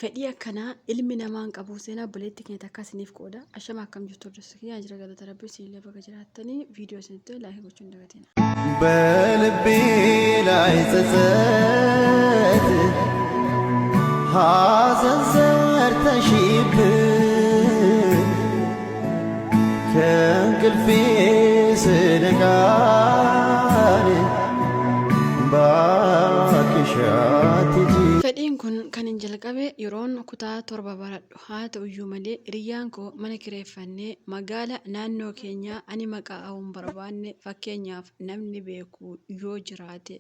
Fedhii akkanaa ilmi namaa hin qabu. Seenaa obboleettii keenya takka isiniif qooda. Ashama akkam jirtu hordoftoota kiyyaa jira galata rabbii isinillee bakka jiraattanii viidiyoo isinitti laayik gochuun dagatina. በልቤ ላይ ጸጸት ሐዘን ዘርተሽብኝ ከእንቅልፌ ስነቃ እባክሽ አትሂጂ። Fedhiin kun kan hin jalqabe yeroon kutaa torba baradhu. Haa ta'uyyuu malee hiriyyaan koo mana kireeffannee magaala naannoo keenyaa ani maqaa hin barbaanne fakkeenyaaf namni beeku yoo jiraate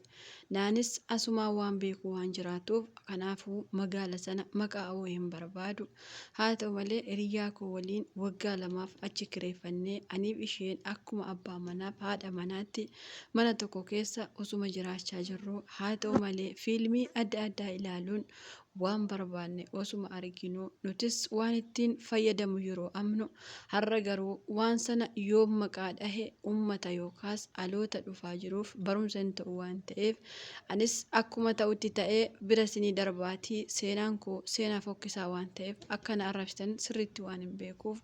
naanis asumaa waan beeku waan jiraatuuf kanaafuu magaala sana maqaa hin barbaadu. Haa ta'u malee hiriyyaa koo waliin waggaa lamaaf achi kireeffannee aniif isheen akkuma abbaa manaaf haadha manaatti mana tokko keessa osuma jiraachaa jirru. Haa ta'u malee fiilmii adda addaa ilaaluun waan barbaanne osuma arginu nutis waan ittiin fayyadamu yeroo amnu har'a garuu waan sana yoo maqaa dhahe ummata yookaas aloota dhufaa jiruuf barumsa hin ta'u waan ta'eef anis akkuma ta'utti ta'ee bira isinii darbaatii seenaan koo seenaa fokkisaa waan ta'eef akkana arrabsitan sirriitti waan hin beekuuf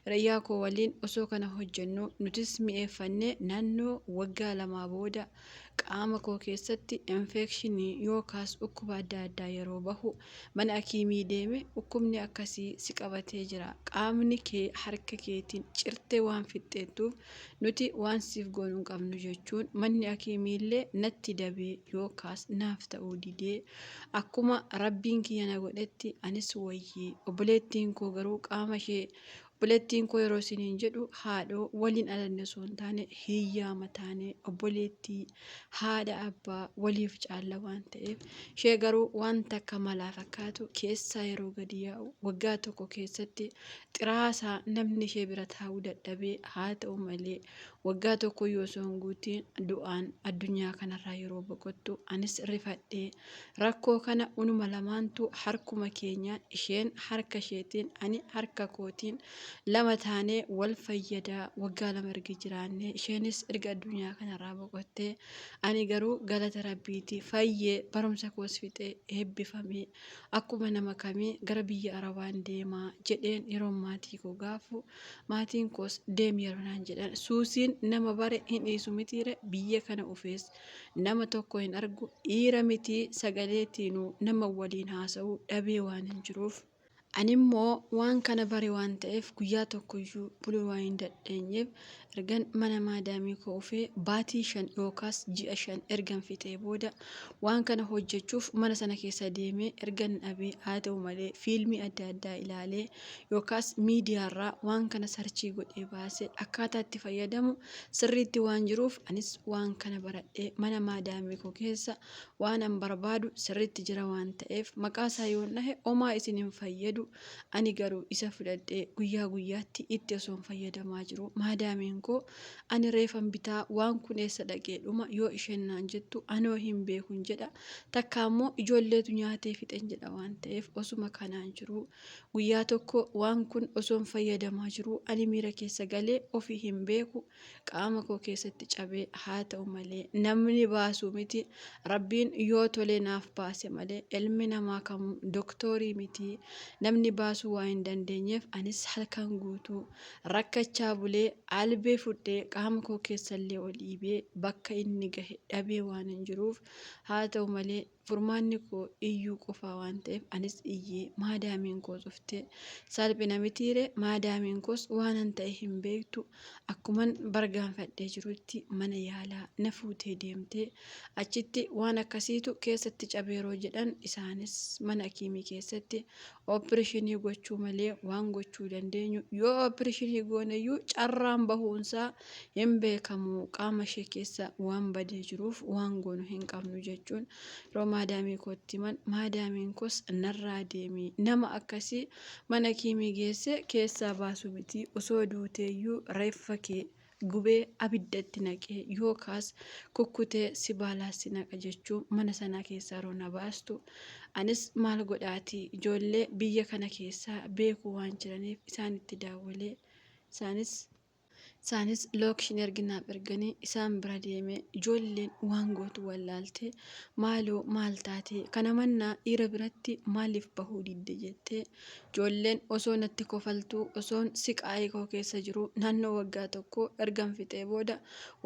hiriyyaa koo waliin osoo kana hojjennu nutis mi'eeffannee naannoo waggaa lamaa booda qaama koo keessatti infekshinii yookaas dhukkuba adda addaa yeroo bahu mana hakiimii deeme dhukkubni akkasii si qabatee jira. Qaamni kee harka keetiin cirtee waan fixxeettuuf nuti waan siif goonuu qabnu jechuun manni hakiimiillee natti dabee yookaas naaf ta'uu didee akkuma rabbiin kiyya na godhetti anis wayyee obboleettiin koo garuu qaama ishee obboleettiin koo yeroo isiniin jedhu haadhoo waliin alanne osoo hin taane hiyyaama taane obboleettii haadha abbaa waliif caalla waan ta'eef ishee garuu wanta akka malaa fakkaatu keessaa yeroo gadi yaa'u waggaa tokko keessatti xiraasaa namni ishee bira taa'uu dadhabee haa ta'u malee waggaa tokko yoo osoo hin guutiin du'aan addunyaa kanarraa yeroo boqottu anis rifadhee rakkoo kana unuma lamaantu harkuma keenyaan isheen harka isheetiin ani harka kootiin lama taanee wal fayyadaa waggaa lama erga jiraannee isheenis erga addunyaa kanarraa boqottee ani garuu galata rabbiitii fayyee barumsa koos fixee eebbifamee akkuma nama kamii gara biyya arabaan deemaa jedheen yeroo maatii koo gaafu maatiin koos deemi yeroo naan jedhan suusiin nama bare hin dhiisu mitiire biyya kana ufees nama tokko hin argu dhiira mitii sagaleetiinuu nama waliin haasa'uu dhabee waan hin jiruuf animmoo waan kana bare waan ta'eef guyyaa tokkoyyuu buluu waan hin dandeenyeef ergan mana maadaamii koo ufee baatii 5 yookaas ji'a 5 ergan fixee booda waan kana hojjechuuf mana sana keessa deemee ergan dhabee haa ta'u malee fiilmii adda addaa ilaalee yookaas miidiyaarraa waan kana sarchii godhee baasee akkaataa itti fayyadamu sirriitti waan jiruuf anis waan kana baradhee mana maadaamii koo keessa waan an barbaadu sirriitti jira waan ta'eef maqaa isaa yoon dhahe homaa isin hin fayyadu. Ani garuu isa fudhadhee guyyaa guyyaatti itti osoo fayyadamaa jiru maadaamiin koo ani reefan bitaa waan kun eessa dhaqee dhuma yoo isheen naan jettu anoo hin beekun jedha takka ammoo ijoolleetu nyaatee fixen jedha waan ta'eef osuma kanaan jiru guyyaa tokko waan kun osoo fayyadamaa jiru ani miira keessa galee ofii hin beeku qaama koo keessatti cabee haa ta'u malee namni baasuu miti rabbiin yoo tolee naaf baase malee ilmi namaa kamuu doktoorii miti namni baasuu waan hin dandeenyeef anis halkan guutuu rakkachaa bulee albee fudhee qaama koo keessallee ol dhiibee bakka inni gahe dhabee waan hin jiruuf haa ta'u malee furmaanni koo iyyuu qofaa waan ta'eef anis iyyee maadaamiin koo cuftee salphina mitiire maadaamiin koos waan an ta'e hin beektu akkuman bargaanfadhee jirutti mana yaalaa na fuutee deemtee achitti waan akkasiitu keessatti cabeeroo jedhan isaanis mana hakiimii keessatti opereeshinii gochuu malee waan gochuu dandeenyu yoo opereeshinii gooneyyuu carraan bahuunsaa hin beekamu qaama ishee keessa waan badee jiruuf waan goonu hin qabnu jechuun maadaamii kootti maadaamiin koos narraa deemee nama akkasii mana hakiimii geesse keessaa baasuu miti osoo duuteeyyuu reeffa kee gubee abiddatti naqee yookaas kukkutee si baalaas si naqa jechuun mana sanaa keessaa roona baastu anis maal godhaatii ijoollee biyya kana keessaa beekuu waan jiraniif isaanitti daawwalee isaanis Isaanis lookshin erginaaf erganii isaan bira deemee ijoolleen waan gootu wallaaltee maaloo maal taatee kana mannaa dhiira biratti maaliif bahuu didde jettee ijoolleen osoo natti kofaltuu osoon siqaayii koo keessa jiru naannoo waggaa tokko ergan fixee booda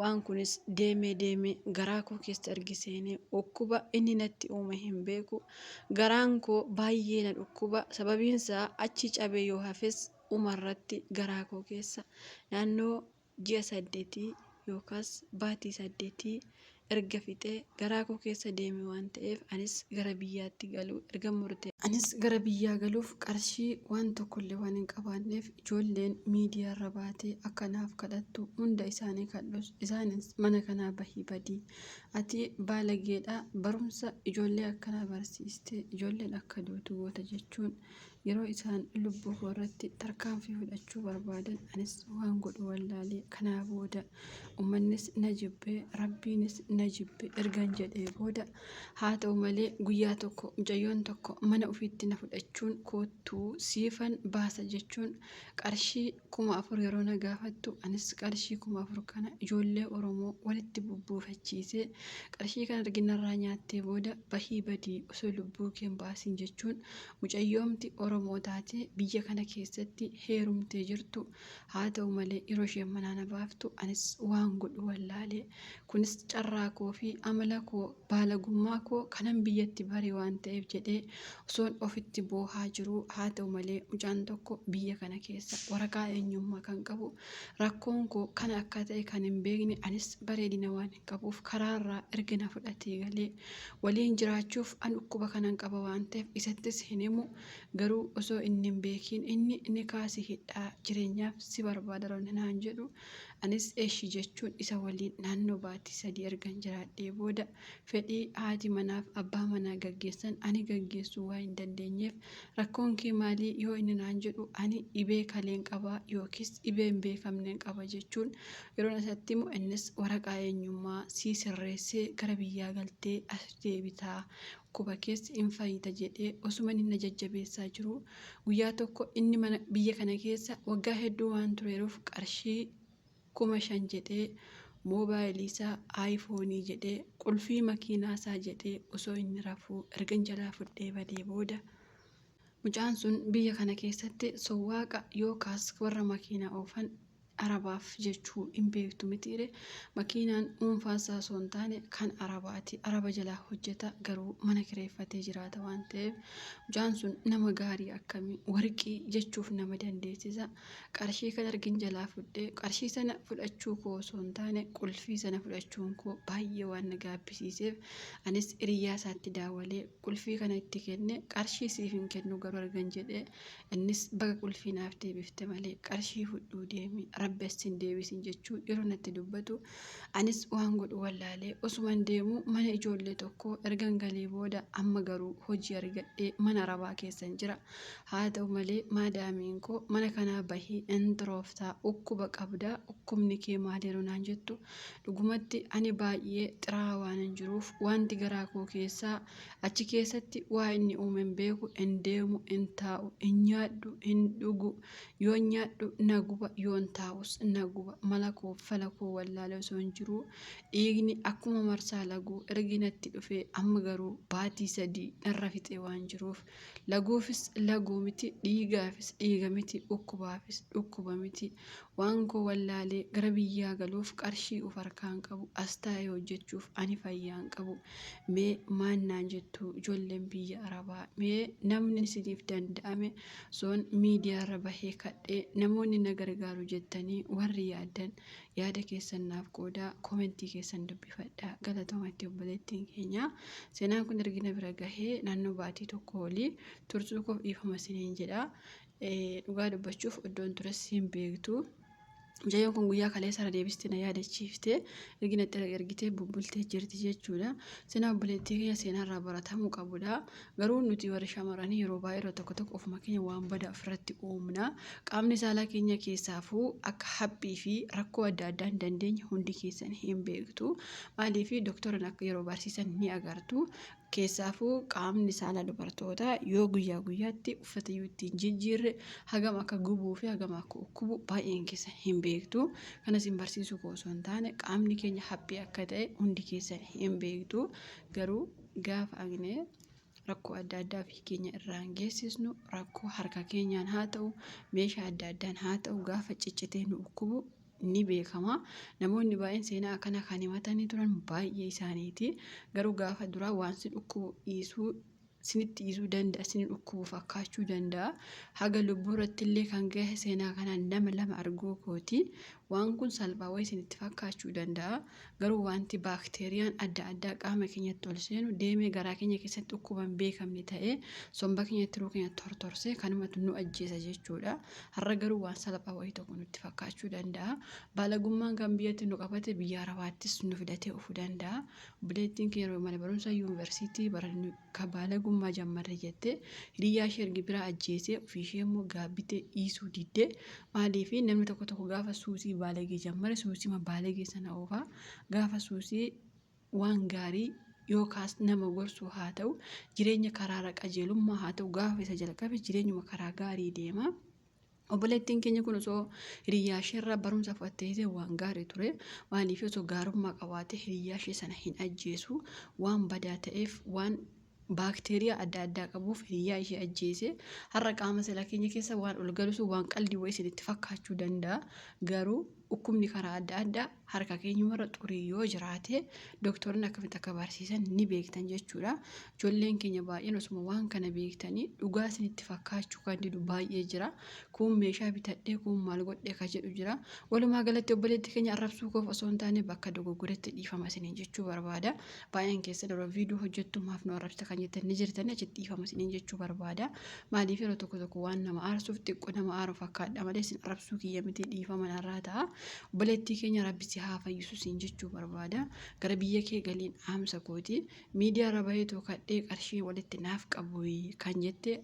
waan kunis deemee garaa koo keessa ergiseenee dhukkuba inni natti uume hin beeku garaan koo baay'ee na dhukkuba sababiinsaa achi cabee yoo hafes umarratti garaa koo keessa naannoo ji'a 8 yookaas baatii 8 erga fixee garaa koo keessa deeme waan ta'eef anis gara biyyaatti galuu erga murtee anis gara biyyaa galuuf qarshii waan tokkollee waan hin qabaanneef ijoolleen miidiyaa irra baatee akkanaaf kadhattu hunda isaanii kadhus isaanis mana kanaa bahii badii ati baalageedha barumsa ijoollee akkanaa barsiiste ijoolleen akka duutu goota jechuun yeroo isaan lubbuu koo irratti tarkaanfii fudhachuu barbaadan anis waan godhu wallaalee kanaa booda uummannis na jibbee rabbiinis na jibbe ergan jedhee booda haa ta'u malee guyyaa tokko mucayyoon tokko mana ofiitti na fudhachuun koottuu siifan baasa jechuun qarshii 4,000 yeroo na gaafattu anis qarshii 4,000 kana ijoollee Oromoo walitti bubbuufachiisee qarshii kana arginarraa nyaattee booda bahii badii osoo lubbuu kee hin baasin jechuun mucayyoomti Oromoo taatee biyya kana keessatti heerumtee jirtu haa ta'u malee yeroo isheen manaa na baaftu anis waan godhu wallaalee kunis carraa koo fi amala koo baalagummaa koo kanan biyyatti bare waan ta'eef jedhee osoon ofitti boohaa jiru haa ta'u malee mucaan tokko biyya kana keessa waraqaa eenyummaa kan qabu rakkoon koo kana akka ta'e kan hin beekne anis bareedina waan hin qabuuf karaarraa ergina fudhatee galee waliin jiraachuuf an dhukkuba kanan qaba waan ta'eef isattis hin himu garuu osoo inni hin beekin inni kaasii hidhaa jireenyaaf si barbaada naan jedhu anis eeshi jechuun isa waliin naannoo baatii 3 ergan jiraadhee booda fedhii haati manaaf abbaa manaa gaggeessan ani gaggeessuu waa hin dandeenyeef rakkoon kee maalii yoo inni naan jedhu ani dhibee kaleen qabaa yookiis dhibee hin beekamneen qaba jechuun yeroo isatti immoo innis waraqaa eenyummaa sii sirreessee gara biyyaa galtee as deebitaa kuba keessa hin fayyita jedhee osuma inni na jajjabeessaa jiru guyyaa tokko inni mana biyya kana keessa waggaa hedduu waan tureeruuf qarshii 5,000 jedhee moobaayilii isaa aayifoonii jedhee qulfii makiinaa isaa jedhee osoo inni rafuu ergan jalaa fudhee badee booda mucaan sun biyya kana keessatti sowwaaqa yookaas warra makiinaa oofan arabaaf jechuu hin beektu mitiire makiinaan dhuunfaasaa osoo hin taane kan arabaati araba jalaa hojjeta garuu mana kireeffatee jiraata waan ta'eef mucaan sun nama gaarii akkamii warqii jechuuf nama dandeessisa qarshii kan argin jalaa fudhee qarshii sana fudhachuu koo osoo hin taane qulfii sana fudhachuun koo baay'ee waan na gaabbisiiseef anis hiriyaa isaatti daawwalee qulfii kana itti kenne qarshii siif hin kennu garuu argan jedhee innis baga qulfii naaf deebifte malee qarshii fudhuu deemi rabbeessin deebisin jechuu yeroo natti dubbatu anis waan godhu wallaalee osuman deemu mana ijoollee tokko ergan galee booda amma garuu hojii argadhee mana arabaa keessan jira haa ta'u malee maadaamiin koo mana kanaa bahii intirooftaa dhukkuba qabdaa dhukkubni kee maaliiru naan jettu dhugumatti ani baay'ee xiraa waan hin jiruuf wanti garaa koo keessaa achi keessatti waa inni uume hin beeku hin deemu hin taa'u hin nyaadhu hin dhugu yoo nyaadhu na guba yoon taa'u naguba malakoo falakoo wallaalee osoo hin jiru dhiigni akkuma marsaa laguu erginatti dhufee amma garuu baatii 3 narra fixee waan jiruuf laguufis laguu miti dhiigaafis dhiiga miti dhukkubaafis dhukkuba miti waan koo wallaalee gara biyyaa galuuf qarshii uf harkaan qabu as taa'ee hojjechuuf ani fayyaan qabu mee maannaan jettu ijoolleen biyya arabaa mee namni isiniif danda'ame soon miidiyaa irra bahee kadhee namoonni na gargaaru jettanii warri yaadan yaada keessan naaf qoodaa komentii keessan dubbifadhaa galatoomatti obboleettiin keenya seenaan kun ergina bira gahee naannoo baatii tokko olii tursuu koof dhiifama isiniin jedha dhugaa dubbachuuf iddoon tures hin beektu mucayyoon kun guyyaa kaleessa irra deebistee na yaadachiiftee erginatti ergitee bubbultee jirti jechuudha. Seenaa obboleettii keenya seenarraa baratamuu qabudha. Garuu nuti warri shamarranii yeroo baay'ee yeroo tokko tokko ofuma keenya waan badaa ofirratti uumna. Qaamni saalaa keenya keessaafuu akka haphii fi rakkoo adda addaa hin dandeenye hundi keessan hin beektu. Maaliif dooktorri akka yeroo barsiisan ni agartu. Keessaafuu qaamni saalaa dubartootaa yoo guyyaa guyyaatti uffata yoo ittiin jijjiirre hagam akka gubuu fi hagam akka ukkubu baay'een keessan hin beektu. Kanas hin barsiisuu osoo hin taane qaamni keenya haphii akka ta'e hundi keessan hin beektu. Garuu gaafa agnee rakkoo adda addaa fi keenya irraan geessisnu rakkoo harka keenyaan haa ta'u meeshaa adda addaan haa ta'u gaafa ciccitee nu ukkubu ni beekama. Namoonni baay'een seenaa akkana kan himatanii turan baay'ee isaaniiti. Garuu gaafa duraa waan sin dhukkubu sinitti dhiisuu danda'a, sinin dhukkubu fakkaachuu danda'a. Haga lubbuu irratti illee kan gahe seenaa kanaan nama lama arguu kooti. Waan kun salphaa wayii sinitti fakkaachuu danda'a. Garuu wanti baakteeriyaan adda addaa qaama keenyatti ol seenu deemee garaa keenya keessatti dhukkuban beekamne ta'ee somba keenyatti tiruu keenya tortorsee kanumatu nu ajjeesa jechuudha. Har'a garuu waan salphaa wayii tokko nutti fakkaachuu danda'a. Baalagummaan kan biyyatti nu qabate biyya arabaattis nu fidatee dhufuu danda'a. Buleettiin keenya yeroo mana barumsaa yuunivarsiitii baalagummaa jammarre jettee hiriyaa ishee ergi biraa ajjeesee ofii ishee immoo gaabbitee dhiisuu diddee maaliif namni tokko gaafa suusii baalagee jammare suusii baalagee sana oofaa gaafa suusii waan gaarii yookaas nama gorsuu haa ta'u jireenya karaara qajeelummaa haa ta'u gaafa isa jalqabe jireenyuma karaa gaarii deema. Obboleettiin keenya kun osoo hiriyaa isheerraa barumsa fudhattee waan gaarii ture maaliif osoo gaarummaa qabaate hiriyaa ishee sana hin ajjeesu waan badaa ta'eef waan baakteeriyaa adda addaa qabuuf hiriyaa ishee ajjeese. Har'a qaama sala keenya keessa waan ol galusu waan qalbii wayii isinitti fakkaachuu danda'a. Garuu dhukkubni karaa adda addaa harka keenyumarra xurii yoo jiraate dooktoronni akkamitti akka barsiisan ni beektan jechuudha. Ijoolleen keenya baay'een osuma waan kana beektanii dhugaa isinitti fakkaachuu kan didu baay'ee jira. Kun meeshaa bitadhee kun maal godhee ka jedhu jira. Walumaa galatti obboleettii keenya arrabsuu qofa osoo hin taane bakka dogoggoretti dhiifama isiniin jechuu barbaada. Baay'een keessa yeroo viidiyoo hojjettumaaf nu arrabsita kan jettan ni jirtanii achitti dhiifama isiniin jechuu barbaada. Maaliif yeroo tokko waan nama aarsuuf xiqqoo nama aaru fakkaadha malee isin arrabsuu kiyya miti dhiifama narraa ta'a. Obboleettii keenya rabbi si haa fayyisu siin jechuu barbaada. Gara biyya kee galiin aamsa kooti. Miidiyaa irra bahee kadhee qarshii walitti naaf qabu kan jette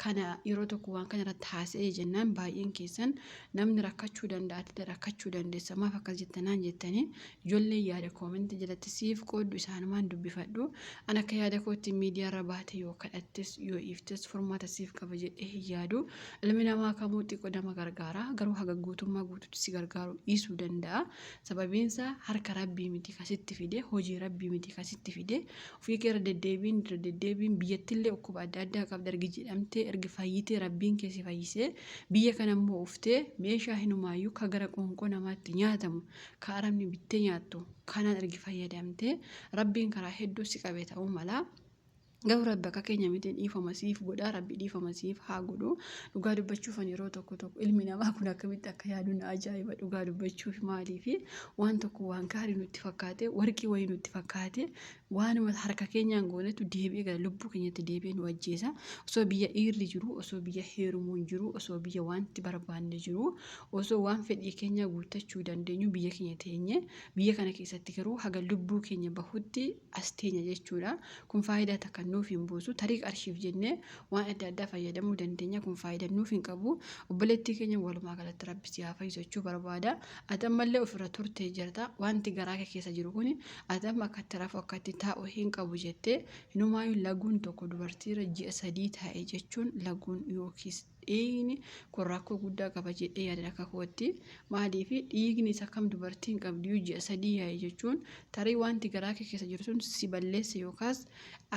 kana yeroo tokko waan kana irratti haasa'ee jennaan baay'een keessan namni rakkachuu danda'a rakkachuu dandeessa maaf akkas jettanaan jettanii ijoolleen yaada koomentii jalatti siif qooddu isaanumaan dubbifadhu. An akka yaada kootti miidiyaa irra baate yoo kadhattes yoo iftes furmaata siif qaba jedhee hin yaadu. Ilmi namaa kamuu xiqqoo nama gargaara garuu haga guutummaa guutuutti si gargaaru dhiisuu danda'a. Sababiinsa harka rabbii miti kasitti fide hojii rabbii miti kasitti fide ofii kee irra deddeebiin biyyattillee dhukkuba adda addaa qabda ergi jedhamtee ergi fayyitee rabbiin kee si fayyisee biyya kana immoo uftee meeshaa hinumaayyuu ka gara qoonqoo namaatti nyaatamu ka arabni bittee nyaattu kanaan ergi fayyadamtee rabbiin karaa hedduu si qabee ta'uu mala. Garuu rabbi akka keenya miti dhiifama siif godha rabbi dhiifama siif haa godhu. Dhugaa dubbachuufan yeroo tokko ilmi namaa kun akkamitti akka yaadu na ajaa'iba. Dhugaa dubbachuuf maaliif waan tokko waan gaarii nutti fakkaate warqii wayii nutti fakkaate waanuma harka keenyaan goonetu deebi'ee gara lubbuu keenyatti deebi'ee nu ajjeesa. Osoo biyya dhiirri jiru osoo biyya heerumuun jiru osoo biyya wanti barbaanne jiru osoo waan fedhii keenya guuttachuu dandeenyu biyya keenya teenye biyya kana keessatti garuu haga lubbuu keenya bahutti as teenya jechuudha. Kun faayidaa takka nuuf hin buusu tarii qarshiif jennee waan adda addaa fayyadamuu dandeenya kun faayidaa nuuf hin qabu. Obboleettii keenya walumaa galatti rabbi si haa fayyisu jechuu barbaada. Atammallee ofirra turtee jirta wanti garaa kee keessa jiru kun atam akka itti rafu akka itti taa'u hin qabu jettee hinumaayyuu laguun tokko dubartiirra ji'a 3 taa'e jechuun laguun yookiis dhiigni kun rakkoo guddaa qaba jedhee yaada akka kootti. Maaliif dhiigni isa kam dubartiin qabdu ji'a 3 yaa'e jechuun tarii wanti garaa kee keessa jiru sun si balleessa yookaas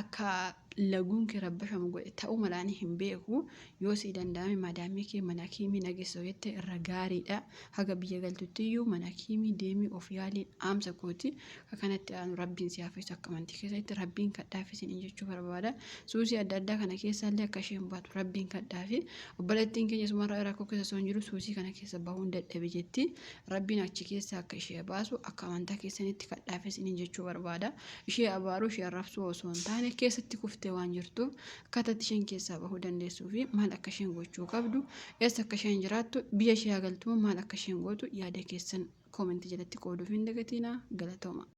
akka laguun kee rabbashamu godhe ta'uu malaanii hin beeku. Yoo si danda'ame maadaamii kee mana kiimii nageessoo jette irra gaariidha. Haga biyya galtuttiyyuu mana kiimii deemii of yaaliin aamsa kooti. Kanatti aanu rabbiin si haa fayyisu akka amantii keessatti rabbiin kadhaafi isin jechuu barbaada. Suusii adda addaa kana keessaallee akka isheen baatu rabbiin kadhaafi. Obboleettiin keenya sumarraa rakkoo keessa osoo hin jiru suusii kana keessa bahuun dadhabe jetti. Rabbiin achi keessa akka ishee baasu akka amantaa keessanitti kadhaafi isin jechuu barbaada. Ishee abaaruu ishee arrabsuu osoo hin taane keessatti kuftee waan jirtuuf akkaataa isheen keessaa bahuu dandeessuu fi maal akka isheen gochuu qabdu eessa akka isheen jiraattu biyya ishee galtu maal akka isheen gootu yaada keessan koomentii jalatti qooduuf hin dagatinaa. Galatooma.